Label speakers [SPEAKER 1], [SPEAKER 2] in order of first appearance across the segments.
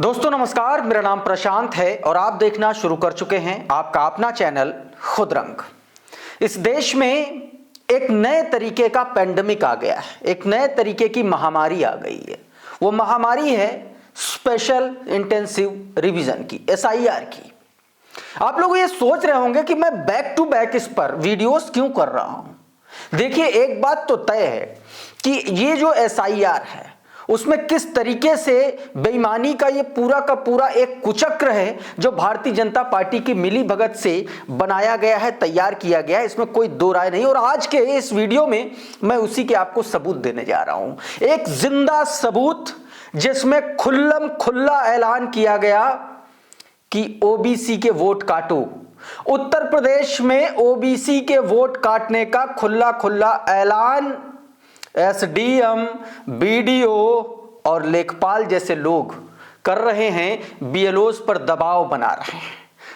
[SPEAKER 1] दोस्तों नमस्कार, मेरा नाम प्रशांत है और आप देखना शुरू कर चुके हैं आपका अपना चैनल खुद रंग। इस देश में एक नए तरीके का पेंडेमिक आ गया है, एक नए तरीके की महामारी आ गई है। वो महामारी है स्पेशल इंटेंसिव रिवीजन की, SIR की। आप लोग ये सोच रहे होंगे कि मैं बैक टू बैक इस पर वीडियोस क्यों कर रहा हूं। देखिए, एक बात तो तय है कि ये जो SIR है उसमें किस तरीके से बेईमानी का ये पूरा का पूरा एक कुचक्र है जो भारतीय जनता पार्टी की मिली भगत से बनाया गया है, तैयार किया गया है, इसमें कोई दो राय नहीं। और आज के इस वीडियो में मैं उसी के आपको सबूत देने जा रहा हूं, एक जिंदा सबूत जिसमें खुल्लम खुल्ला ऐलान किया गया कि OBC के वोट काटो। उत्तर प्रदेश में OBC के वोट काटने का खुल्ला खुल्ला ऐलान SDM, BDO और लेखपाल जैसे लोग कर रहे हैं, BLOs पर दबाव बना रहे हैं।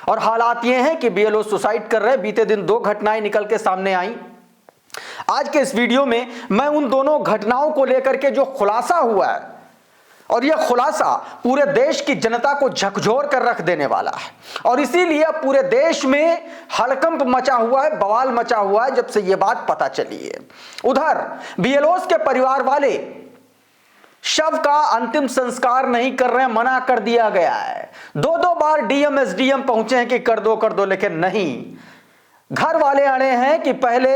[SPEAKER 1] और हालात ये हैं कि BLO सुसाइड कर रहे हैं। बीते दिन 2 घटनाएं निकल के सामने आई। आज के इस वीडियो में मैं उन दोनों घटनाओं को लेकर के जो खुलासा हुआ है, और यह खुलासा पूरे देश की जनता को झकझोर कर रख देने वाला है, और इसीलिए अब पूरे देश में हड़कंप मचा हुआ है, बवाल मचा हुआ है जब से यह बात पता चली है। उधर BLOs के परिवार वाले शव का अंतिम संस्कार नहीं कर रहे हैं, मना कर दिया गया है। 2 बार DM SDM पहुंचे हैं कि कर दो, लेकिन नहीं। घर वाले अड़े हैं कि पहले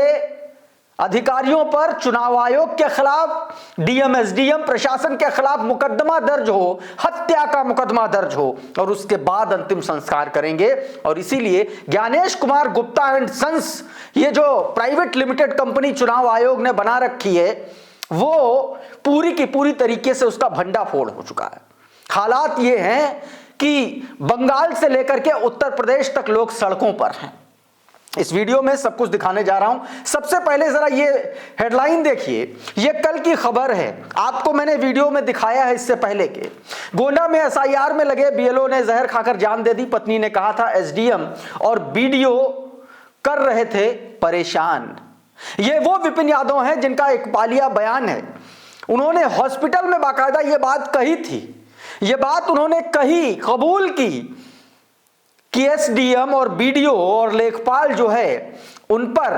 [SPEAKER 1] अधिकारियों पर, चुनाव आयोग के खिलाफ, DM SDM प्रशासन के खिलाफ मुकदमा दर्ज हो, हत्या का मुकदमा दर्ज हो, और उसके बाद अंतिम संस्कार करेंगे। और इसीलिए ज्ञानेश कुमार गुप्ता एंड सन्स, ये जो प्राइवेट लिमिटेड कंपनी चुनाव आयोग ने बना रखी है, वो पूरी की पूरी तरीके से उसका भंडाफोड़ हो चुका है। हालात ये हैं कि बंगाल से लेकर के उत्तर प्रदेश तक लोग सड़कों पर हैं। इस वीडियो में सब कुछ दिखाने जा रहा हूं। सबसे पहले जरा ये हेडलाइन देखिए, ये कल की खबर है, आपको मैंने वीडियो में दिखाया है इससे पहले के। गोंडा में SIR में लगे BLO ने जहर खाकर जान दे दी। पत्नी ने कहा था SDM और BDO कर रहे थे परेशान। ये वो विपिन यादव हैं जिनका एक बालिया बयान है। उन्होंने हॉस्पिटल में बाकायदा ये बात कही थी, ये बात उन्होंने कही, कबूल की कि SDM और BDO और लेखपाल जो है उन पर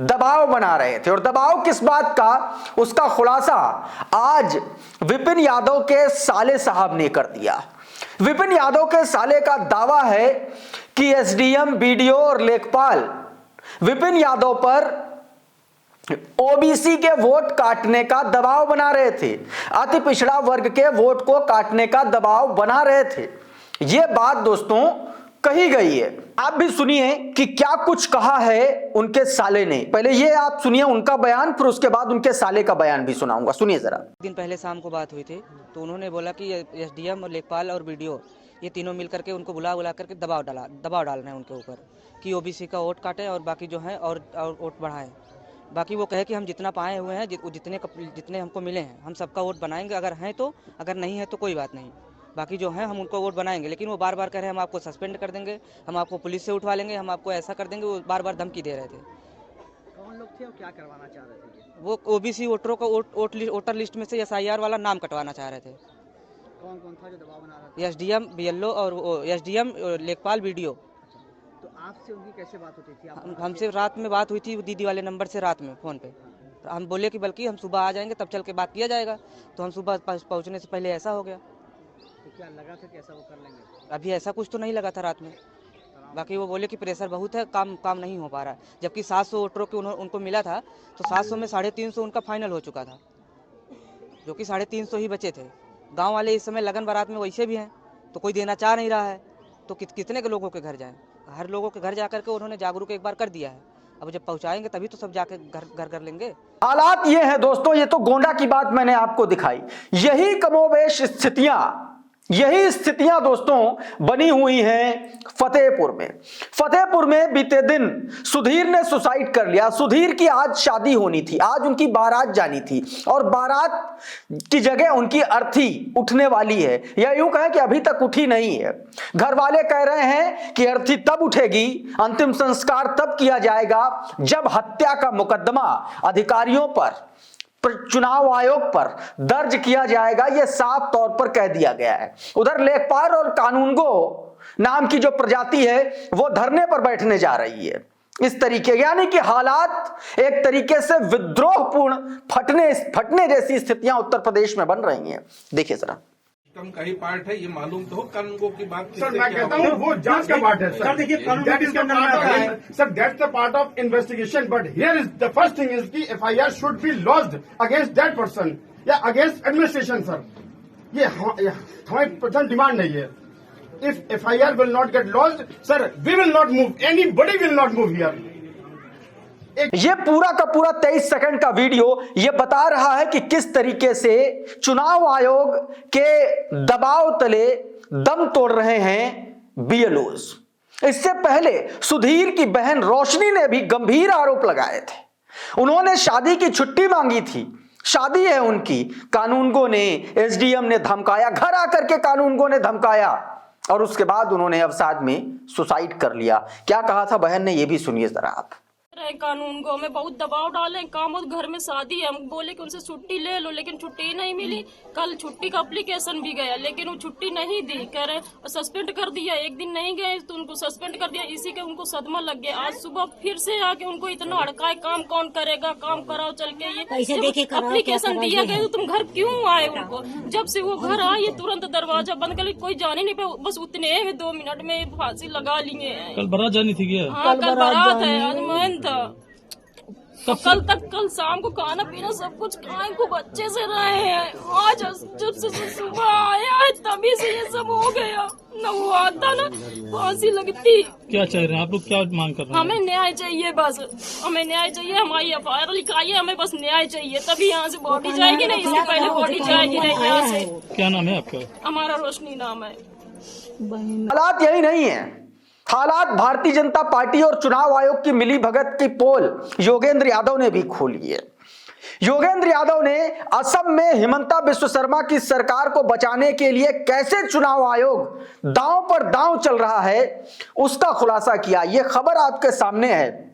[SPEAKER 1] दबाव बना रहे थे। और दबाव किस बात का, उसका खुलासा आज विपिन यादव के साले साहब ने कर दिया। विपिन यादव के साले का दावा है कि SDM, BDO और लेखपाल विपिन यादव पर OBC के वोट काटने का दबाव बना रहे थे, अति पिछड़ा वर्ग के वोट को काटने का दबाव बना रहे थे। यह बात दोस्तों कही गई है। आप भी सुनिए कि क्या कुछ कहा है उनके साले ने। पहले ये आप सुनिए उनका बयान, फिर उसके बाद उनके साले का बयान भी सुनाऊंगा। सुनिए जरा।
[SPEAKER 2] दिन पहले शाम को बात हुई थी, तो उन्होंने बोला कि SDM और लेखपाल और BDO ये तीनों मिल करके उनको बुला करके दबाव डालना है उनके ऊपर कि OBC का वोट काटे और बाकी जो है और वोट बढ़ाएं। बाकी वो कहे कि हम जितना पाए हुए हैं, जितने हमको मिले हैं, हम सबका वोट बनाएंगे, अगर हैं तो, अगर नहीं है तो कोई बात नहीं, बाकी जो है हम उनको वोट बनाएंगे। लेकिन वो बार बार कह रहे हैं हम आपको सस्पेंड कर देंगे, हम आपको पुलिस से उठवा लेंगे, हम आपको ऐसा कर देंगे। वो बार बार धमकी दे रहे थे।
[SPEAKER 3] कौन लोग थे और क्या करवाना चाह रहे थे?
[SPEAKER 2] वो OBC वोटरों को वोटर लिस्ट में से SIR वाला नाम कटवाना चाह रहे थे।
[SPEAKER 3] कौन कौन था जो दबाव बना रहा था?
[SPEAKER 2] SDM, BLO और SDM, लेखपाल, BDO।
[SPEAKER 3] तो आपसे उनकी कैसे बात होती थी?
[SPEAKER 2] हमसे रात में बात हुई थी दीदी वाले नंबर से, रात में फ़ोन पे। तो हम बोले कि बल्कि हम सुबह आ जाएंगे, तब चल के बात किया जाएगा। तो हम सुबह पहुंचने से पहले ऐसा हो गया।
[SPEAKER 3] तो क्या लगा था कि ऐसा वो कर लेंगे?
[SPEAKER 2] अभी ऐसा कुछ तो नहीं लगा था रात में। बाकी वो बोले कि प्रेशर बहुत है, काम नहीं हो पा रहा है। जबकि 700 वोटरों के उनको मिला था, तो 700 में 350 उनका फाइनल हो चुका था, जो कि 350 ही बचे थे। गाँव वाले इस समय लगन बारात में वैसे भी हैं, तो कोई देना चाह नहीं रहा है। तो कितने के लोगों के घर जाएँ? हर लोगों के घर जाकर के उन्होंने जागरूक एक बार कर दिया है। अब जब पहुंचाएंगे तभी तो सब जाके घर कर लेंगे।
[SPEAKER 1] हालात ये है दोस्तों, ये तो गोंडा की बात मैंने आपको दिखाई। यही कमोबेश स्थितियां दोस्तों बनी हुई हैं फतेहपुर में। फतेहपुर में बीते दिन सुधीर ने सुसाइड कर लिया। सुधीर की आज शादी होनी थी, आज उनकी बारात जानी थी, और बारात की जगह उनकी अर्थी उठने वाली है, या यूं कहें कि अभी तक उठी नहीं है। घर वाले कह रहे हैं कि अर्थी तब उठेगी, अंतिम संस्कार तब किया जाएगा जब हत्या का मुकदमा अधिकारियों पर, चुनाव आयोग पर दर्ज किया जाएगा, यह साफ तौर पर कह दिया गया है। उधर लेखपाल और कानूनगो नाम की जो प्रजाति है वो धरने पर बैठने जा रही है। इस तरीके यानी कि हालात एक तरीके से विद्रोहपूर्ण फटने जैसी स्थितियां उत्तर प्रदेश में बन रही हैं। देखिए जरा,
[SPEAKER 4] का ही पार्ट है, ये मालूम तो हो कानूनों की बात।
[SPEAKER 5] सर मैं कहता हूँ वो जांच का पार्ट है सर। देखिए that is the sir that's the part of investigation, but here is the first thing is की FIR should be lodged against that person या अगेंस्ट एडमिनिस्ट्रेशन सर। ये हमारी प्रथम डिमांड नहीं है। If FIR will not get lodged sir, we will not move, anybody will not move here.
[SPEAKER 1] ये पूरा का पूरा 23 सेकंड का वीडियो ये बता रहा है कि किस तरीके से चुनाव आयोग के दबाव तले दम तोड़ रहे हैं बीएलओज। इससे पहले सुधीर की बहन रोशनी ने भी गंभीर आरोप लगाए थे। उन्होंने शादी की छुट्टी मांगी थी, शादी है उनकी, कानूनगो ने, एसडीएम ने धमकाया, घर आकर के कानूनगो ने धमकाया और उसके बाद उन्होंने अवसाद में सुसाइड कर लिया। क्या कहा था बहन ने, ये भी सुनिए जरा आप।
[SPEAKER 6] कानून को हमें बहुत दबाव डाले, काम और घर में शादी है, हम बोले कि उनसे छुट्टी ले लो, लेकिन छुट्टी नहीं मिली। कल छुट्टी का एप्लीकेशन भी गया, लेकिन वो छुट्टी नहीं दी, कह रहे सस्पेंड कर दिया। एक दिन नहीं गए तो उनको सस्पेंड कर दिया, इसी के उनको सदमा लग गया। आज सुबह फिर से आके उनको इतना हड़काए, काम कौन करेगा, काम कराओ चल के। ये एप्लीकेशन दिया गया तो तुम घर क्यों आए? उनको जब से वो घर आए तुरंत दरवाजा बंद कर, कोई जाने नहीं पे, बस उतने में 2 मिनट में फांसी लगा लिए हैं।
[SPEAKER 7] कल बारात जानी थी क्या?
[SPEAKER 6] हाँ कल बारात है, आज मैन था। तो कल शाम को खाना पीना सब कुछ खाए, खूब अच्छे से रहे हैं। आज जब से सुबह आया है तभी से ये सब हो गया। न वो आता ना फांसी लगती।
[SPEAKER 7] क्या चाह रहे हैं आप लोग, क्या मांग कर रहे हैं?
[SPEAKER 6] हमें न्याय चाहिए, बस हमें न्याय चाहिए। हमारी एफआईआर लिखाई है, हमें बस न्याय चाहिए, तभी यहाँ से बॉडी जाएगी नहीं, इससे पहले बॉडी जाएगी नहीं यहाँ से।
[SPEAKER 7] क्या नाम है आपका?
[SPEAKER 6] हमारा रोशनी नाम है।
[SPEAKER 1] हालात यही नहीं है, हालात भारतीय जनता पार्टी और चुनाव आयोग की मिली भगत की पोल योगेंद्र यादव ने भी खोली है। योगेंद्र यादव ने असम में हिमंता बिस्व शर्मा की सरकार को बचाने के लिए कैसे चुनाव आयोग दांव पर दांव चल रहा है उसका खुलासा किया। यह खबर आपके सामने है।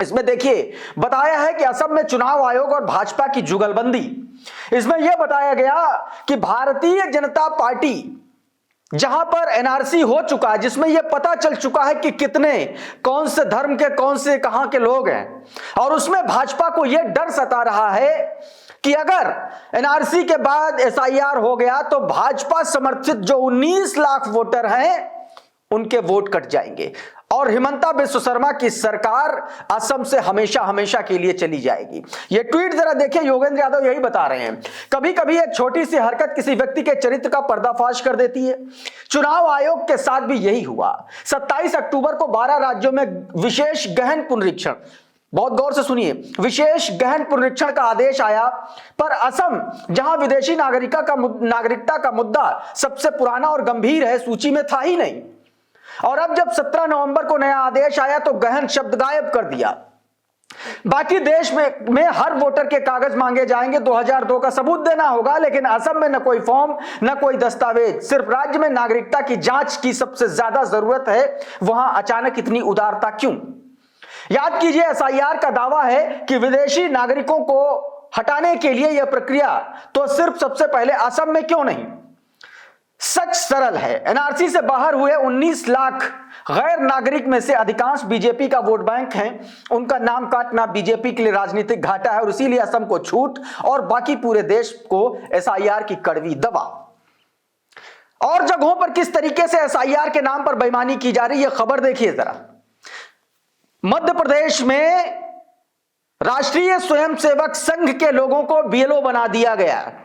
[SPEAKER 1] इसमें देखिए बताया है कि असम में चुनाव आयोग और भाजपा की जुगलबंदी। इसमें यह बताया गया कि भारतीय जनता पार्टी जहां पर एनआरसी हो चुका है, जिसमें यह पता चल चुका है कि कितने कौन से धर्म के कौन से कहां के लोग हैं, और उसमें भाजपा को यह डर सता रहा है कि अगर एनआरसी के बाद एसआईआर हो गया तो भाजपा समर्थित जो 19 लाख वोटर हैं उनके वोट कट जाएंगे और हिमंता बिस्व शर्मा की सरकार असम से हमेशा हमेशा के लिए चली जाएगी। ये ट्वीट जरा देखिए, योगेंद्र यादव यही बता रहे हैं। कभी कभी एक छोटी सी हरकत किसी व्यक्ति के चरित्र का पर्दाफाश कर देती है। चुनाव आयोग के साथ भी यही हुआ। 27 अक्टूबर को 12 राज्यों में विशेष गहन पुनरीक्षण, बहुत गौर से सुनिए, विशेष गहन पुनरीक्षण का आदेश आया, पर असम जहां विदेशी नागरिकता का मुद्दा सबसे पुराना और गंभीर है, सूची में था ही नहीं। और अब जब 17 नवंबर को नया आदेश आया तो गहन शब्द गायब कर दिया। बाकी देश में हर वोटर के कागज मांगे जाएंगे, 2002 का सबूत देना होगा, लेकिन असम में न कोई फॉर्म न कोई दस्तावेज, सिर्फ राज्य में नागरिकता की जांच की सबसे ज्यादा जरूरत है। वहां अचानक इतनी उदारता क्यों? याद कीजिए, एसआईआर का दावा है कि विदेशी नागरिकों को हटाने के लिए यह प्रक्रिया तो सिर्फ सबसे पहले असम में क्यों नहीं? सच सरल है। एनआरसी से बाहर हुए 19 लाख गैर नागरिक में से अधिकांश बीजेपी का वोट बैंक हैं। उनका नाम काटना बीजेपी के लिए राजनीतिक घाटा है और इसीलिए असम को छूट और बाकी पूरे देश को एसआईआर की कड़वी दवा। और जगहों पर किस तरीके से एसआईआर के नाम पर बेईमानी की जा रही है, खबर देखिए जरा। मध्य प्रदेश में राष्ट्रीय स्वयंसेवक संघ के लोगों को बीएलओ बना दिया गया है।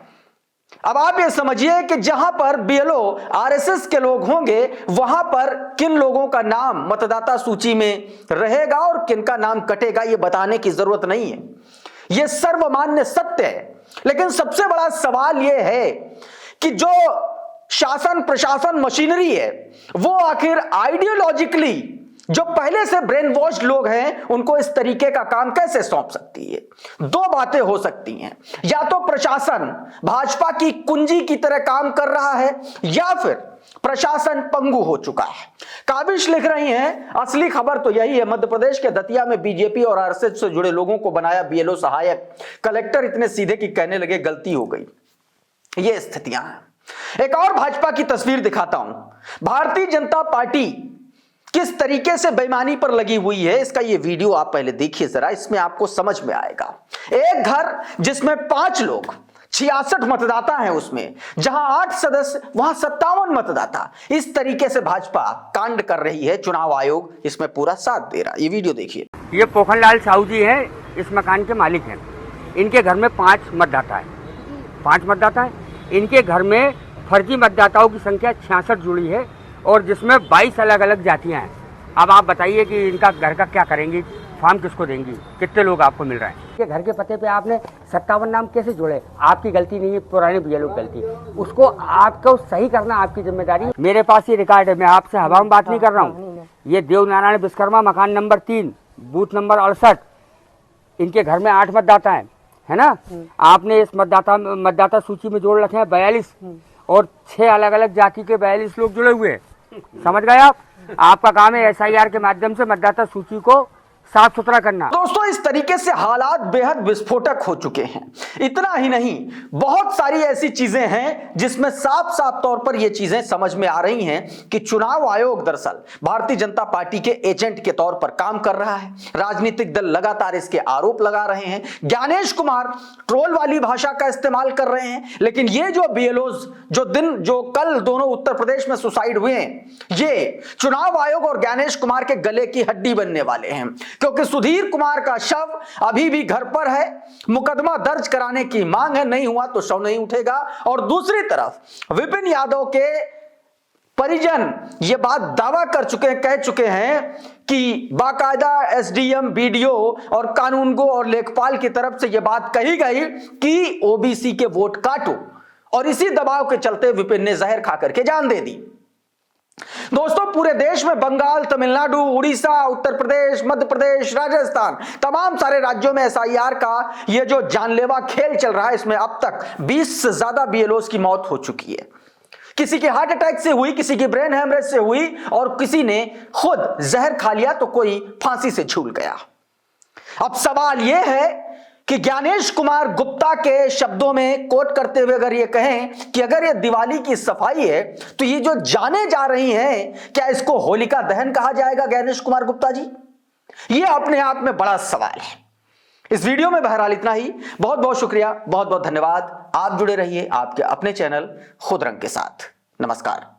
[SPEAKER 1] अब आप ये समझिए कि जहां पर बीएलओ आरएसएस के लोग होंगे वहां पर किन लोगों का नाम मतदाता सूची में रहेगा और किन का नाम कटेगा, यह बताने की जरूरत नहीं है, यह सर्वमान्य सत्य है। लेकिन सबसे बड़ा सवाल यह है कि जो शासन प्रशासन मशीनरी है वो आखिर आइडियोलॉजिकली जो पहले से ब्रेन वॉश लोग हैं उनको इस तरीके का काम कैसे सौंप सकती है? दो बातें हो सकती हैं, या तो प्रशासन भाजपा की कुंजी की तरह काम कर रहा है, या फिर प्रशासन पंगु हो चुका है। काबिश लिख रही हैं, असली खबर तो यही है, मध्य प्रदेश के दतिया में बीजेपी और आरएसएस से जुड़े लोगों को बनाया बीएलओ सहायक। कलेक्टर इतने सीधे कि कहने लगे गलती हो गई। ये स्थितियां हैं। एक और भाजपा की तस्वीर दिखाता हूं। भारतीय जनता पार्टी किस तरीके से बेईमानी पर लगी हुई है, इसका ये वीडियो आप पहले देखिए जरा, इसमें आपको समझ में आएगा। एक घर जिसमें 5 लोग, 66 मतदाता हैं उसमें, जहां 8 सदस्य, वहां 57 मतदाता। इस तरीके से भाजपा कांड कर रही है। चुनाव आयोग इसमें पूरा साथ दे रहा। ये वीडियो देखिए।
[SPEAKER 8] ये पोखनलाल साहू जी है, इस मकान के मालिक हैं। इनके घर में 5 मतदाता है, 5 मतदाता है। इनके घर में फर्जी मतदाताओं की संख्या 66 जुड़ी है और जिसमें 22 अलग अलग जातियां हैं। अब आप बताइए कि इनका घर का क्या करेंगी, फॉर्म किसको देंगी, कितने लोग आपको मिल रहे हैं। ये घर के पते पे आपने 57 नाम कैसे जोड़े? आपकी गलती नहीं है, पुराने बीएलओ की गलती। उसको आपको सही करना आपकी जिम्मेदारी। मेरे पास ये रिकॉर्ड है, मैं आपसे हवा में बात नहीं कर रहा हूँ। ये देवनारायण विश्वकर्मा, मकान नंबर 3, बूथ नंबर 68। इनके घर में 8 मतदाता है ना। आपने इस मतदाता सूची में जोड़ रखे हैं 42 और 6 अलग अलग जाति के 42 लोग जुड़े हुए हैं। समझ गए आप? आपका काम है एसआईआर के माध्यम से मतदाता सूची को साफ सुथरा करना।
[SPEAKER 1] दोस्तों, इस तरीके से हालात बेहद विस्फोटक हो चुके हैं। इतना ही नहीं, बहुत सारी ऐसी चीजें हैं जिसमें साफ साफ तौर पर यह चीजें समझ में आ रही हैं कि चुनाव आयोग दरअसल भारतीय जनता पार्टी के एजेंट के तौर पर काम कर रहा है। राजनीतिक दल लगातार इसके आरोप लगा रहे हैं। ज्ञानेश कुमार ट्रोल वाली भाषा का इस्तेमाल कर रहे हैं। लेकिन ये जो बीएलओज जो कल दोनों उत्तर प्रदेश में सुसाइड हुए हैं, ये चुनाव आयोग और ज्ञानेश कुमार के गले की हड्डी बनने वाले हैं, क्योंकि सुधीर कुमार का शव अभी भी घर पर है। मुकदमा दर्ज कराने की मांग है, नहीं हुआ तो शव नहीं उठेगा। और दूसरी तरफ विपिन यादव के परिजन ये बात दावा कर चुके हैं, कह चुके हैं कि बाकायदा एसडीएम, बीडीओ और कानूनगो और लेखपाल की तरफ से यह बात कही गई कि ओबीसी के वोट काटो, और इसी दबाव के चलते विपिन ने जहर खा करके जान दे दी। दोस्तों, पूरे देश में बंगाल, तमिलनाडु, उड़ीसा, उत्तर प्रदेश, मध्य प्रदेश, राजस्थान, तमाम सारे राज्यों में एसआईआर का ये जो जानलेवा खेल चल रहा है, इसमें अब तक 20 से ज्यादा बीएलओस की मौत हो चुकी है। किसी की हार्ट अटैक से हुई, किसी की ब्रेन हेमरेज से हुई और किसी ने खुद जहर खा लिया तो कोई फांसी से झूल गया। अब सवाल यह है कि ज्ञानेश कुमार गुप्ता के शब्दों में कोट करते हुए अगर ये कहें कि अगर ये दिवाली की सफाई है तो ये जो जाने जा रही हैं, क्या इसको होलिका दहन कहा जाएगा? ज्ञानेश कुमार गुप्ता जी, ये अपने आप में बड़ा सवाल है। इस वीडियो में बहरहाल इतना ही। बहुत बहुत शुक्रिया, बहुत बहुत धन्यवाद। आप जुड़े रहिए आपके अपने चैनल खुदरंग के साथ। नमस्कार।